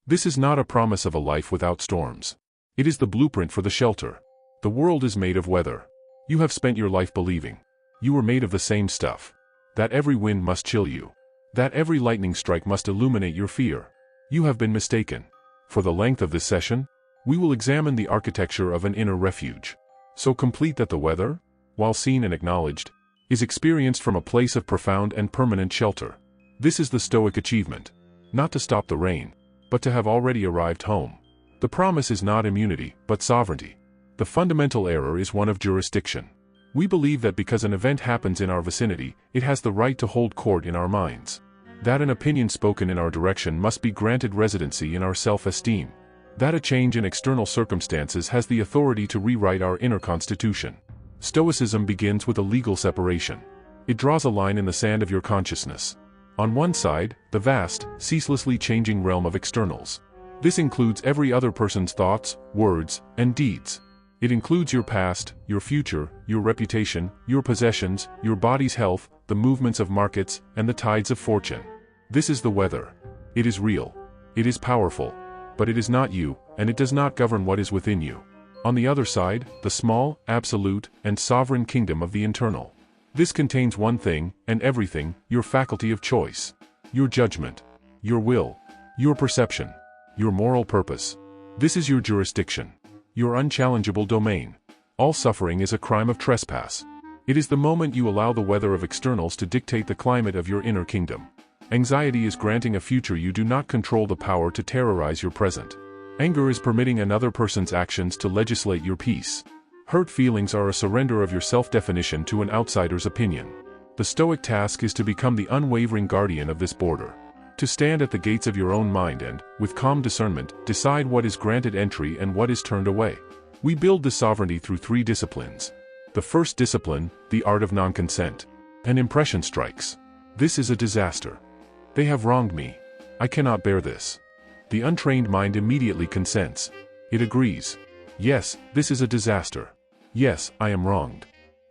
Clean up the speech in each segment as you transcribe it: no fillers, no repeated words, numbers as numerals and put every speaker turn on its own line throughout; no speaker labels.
This is not a promise of a life without storms. It is the blueprint for the shelter. The world is made of weather. You have spent your life believing you were made of the same stuff. That every wind must chill you. That every lightning strike must illuminate your fear. You have been mistaken. For the length of this session, we will examine the architecture of an inner refuge. So complete that the weather, while seen and acknowledged, is experienced from a place of profound and permanent shelter. This is the Stoic achievement. Not to stop the rain, but to have already arrived home. The promise is not immunity, but sovereignty. The fundamental error is one of jurisdiction. We believe that because an event happens in our vicinity, it has the right to hold court in our minds. That an opinion spoken in our direction must be granted residency in our self-esteem. That a change in external circumstances has the authority to rewrite our inner constitution. Stoicism begins with a legal separation. It draws a line in the sand of your consciousness. On one side, the vast, ceaselessly changing realm of externals. This includes every other person's thoughts, words, and deeds. It includes your past, your future, your reputation, your possessions, your body's health, the movements of markets, and the tides of fortune. This is the weather. It is real. It is powerful. But it is not you, and it does not govern what is within you. On the other side, the small, absolute, and sovereign kingdom of the internal. This contains one thing, and everything, your faculty of choice. Your judgment. Your will. Your perception. Your moral purpose. This is your jurisdiction. Your unchallengeable domain. All suffering is a crime of trespass. It is the moment you allow the weather of externals to dictate the climate of your inner kingdom. Anxiety is granting a future you do not control the power to terrorize your present. Anger is permitting another person's actions to legislate your peace. Hurt feelings are a surrender of your self-definition to an outsider's opinion. The Stoic task is to become the unwavering guardian of this border. To stand at the gates of your own mind and, with calm discernment, decide what is granted entry and what is turned away. We build this sovereignty through 3 disciplines. The first discipline, the art of non-consent. An impression strikes. This is a disaster. They have wronged me. I cannot bear this. The untrained mind immediately consents. It agrees. Yes, this is a disaster. Yes, I am wronged.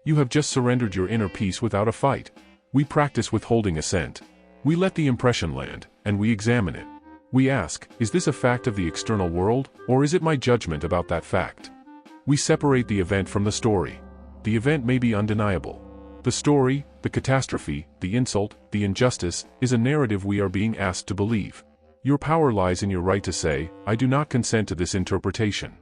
You have just surrendered your inner peace without a fight. We practice withholding assent. We let the impression land, and we examine it. We ask, is this a fact of the external world, or is it my judgment about that fact? We separate the event from the story. The event may be undeniable. The story, the catastrophe, the insult, the injustice, is a narrative we are being asked to believe. Your power lies in your right to say, I do not consent to this interpretation.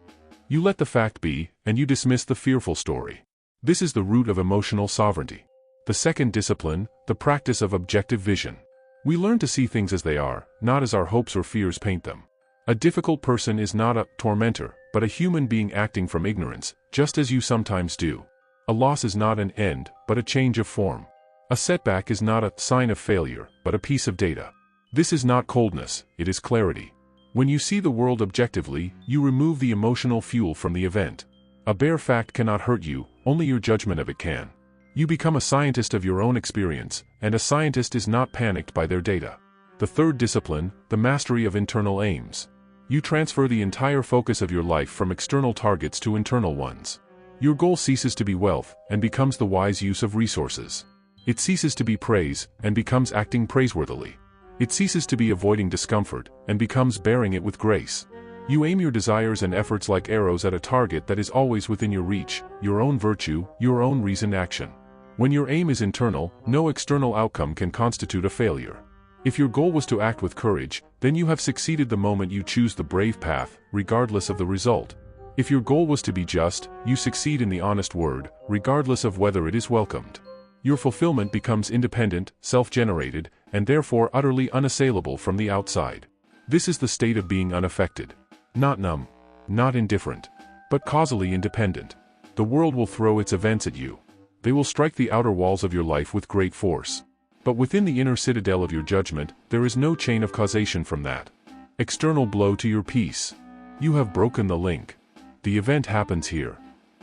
You let the fact be, and you dismiss the fearful story. This is the root of emotional sovereignty. The second discipline, the practice of objective vision. We learn to see things as they are, not as our hopes or fears paint them. A difficult person is not a tormentor, but a human being acting from ignorance, just as you sometimes do. A loss is not an end, but a change of form. A setback is not a sign of failure, but a piece of data. This is not coldness, it is clarity. When you see the world objectively, you remove the emotional fuel from the event. A bare fact cannot hurt you, only your judgment of it can. You become a scientist of your own experience, and a scientist is not panicked by their data. The third discipline, the mastery of internal aims. You transfer the entire focus of your life from external targets to internal ones. Your goal ceases to be wealth, and becomes the wise use of resources. It ceases to be praise, and becomes acting praiseworthily. It ceases to be avoiding discomfort, and becomes bearing it with grace. You aim your desires and efforts like arrows at a target that is always within your reach, your own virtue, your own reasoned action. When your aim is internal, no external outcome can constitute a failure. If your goal was to act with courage, then you have succeeded the moment you choose the brave path, regardless of the result. If your goal was to be just, you succeed in the honest word, regardless of whether it is welcomed. Your fulfillment becomes independent, self-generated, and therefore utterly unassailable from the outside. This is the state of being unaffected. Not numb, not indifferent, but causally independent. The world will throw its events at you. They will strike the outer walls of your life with great force. But within the inner citadel of your judgment, there is no chain of causation from that external blow to your peace. You have broken the link. The event happens here.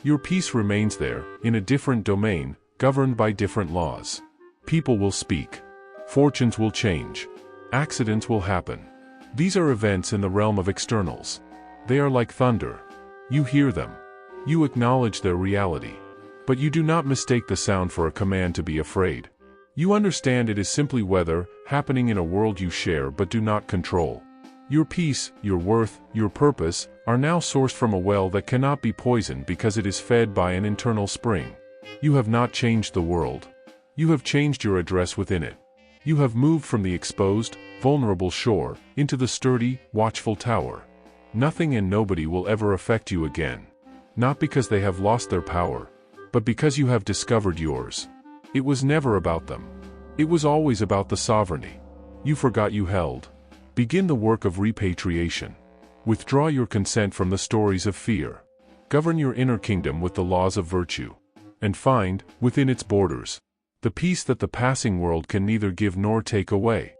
Your peace remains there, in a different domain, governed by different laws. People will speak. Fortunes will change. Accidents will happen. These are events in the realm of externals. They are like thunder. You hear them. You acknowledge their reality. But you do not mistake the sound for a command to be afraid. You understand it is simply weather, happening in a world you share but do not control. Your peace, your worth, your purpose, are now sourced from a well that cannot be poisoned because it is fed by an internal spring. You have not changed the world. You have changed your address within it. You have moved from the exposed, vulnerable shore, into the sturdy, watchful tower. Nothing and nobody will ever affect you again. Not because they have lost their power, but because you have discovered yours. It was never about them. It was always about the sovereignty you forgot you held. Begin the work of repatriation. Withdraw your consent from the stories of fear. Govern your inner kingdom with the laws of virtue. And find, within its borders, the peace that the passing world can neither give nor take away.